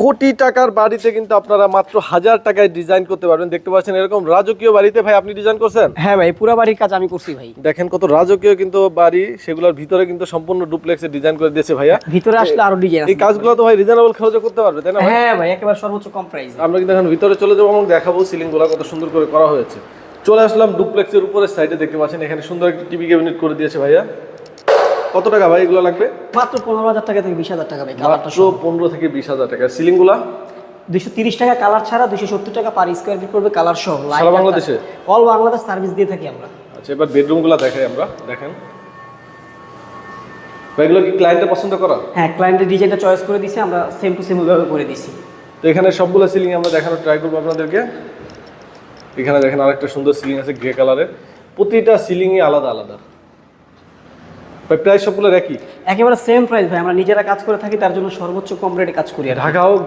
কোটি টাকার বাড়িতে কিন্তু আপনারা মাত্র 1000 টাকায় ডিজাইন করতে পারবেন। দেখতে পাচ্ছেন এরকম রাজকীয় বাড়িতে ভাই আপনি ডিজাইন করছেন? হ্যাঁ ভাই, পুরো বাড়ির কাজ আমি করছি ভাই। দেখেন কত রাজকীয় কিন্তু বাড়ি, সেগুলোর ভিতরে কিন্তু সম্পূর্ণ ডুপ্লেক্সে ডিজাইন করে দিয়েছে ভাইয়া। ভিতরে আসলে আরো ডিজাইন আছে। এই কাজগুলো তো ভাই রিজনেবল খরচে করতে পারবে, তাই না ভাই? হ্যাঁ ভাই, একেবারে সর্বোচ্চ কম প্রাইস। আমরা কিন্তু এখন ভিতরে চলে যাবো এবং দেখাবো সিলিং গুলা কত সুন্দর করে করা হয়েছে। চলে আসলাম ডুপ্লেক্সের উপরের সাইডে, দেখতে পাচ্ছেন এখানে সুন্দর একটা টিভি ক্যাবিনেট করে দিয়েছে ভাইয়া। কত টাকা ভাই এগুলো লাগবে? মাত্র 15,000 টাকা থেকে 20,000 টাকা ভাই। কালারটা মাত্র 15 থেকে 20,000 টাকা। সিলিং গুলা 230 টাকা কালার ছাড়া, 270 টাকা পার স্কয়ার ফিট পড়বে কালার সহ। সারা বাংলাদেশে? অল বাংলাদেশ সার্ভিস দিয়ে থাকি আমরা। আচ্ছা, এবার বেডরুম গুলা দেখাই আমরা। দেখেন ভাই, এগুলো কি ক্লায়েন্টের পছন্দ করা? হ্যাঁ, ক্লায়েন্টের ডিজাইনটা চয়েস করে দিয়েছি আমরা, সেম টু সেম ভাবে করে দিয়েছি। তো এখানে সবগুলো সিলিং আমরা দেখানোর ট্রাই করবো আপনাদেরকে। এখানে দেখেন আরেকটা সুন্দর সিলিং আছে গ্রে কালারের, প্রতিটা সিলিংই আলাদা আলাদা। ভাই প্রাইস সবগুলোর একই? একেবারে সেম প্রাইস ভাই, আমরা নিজেরা কাজ করে থাকি, তার জন্য সর্বোচ্চ কম রেটে কাজ করি। ঢাকা হোক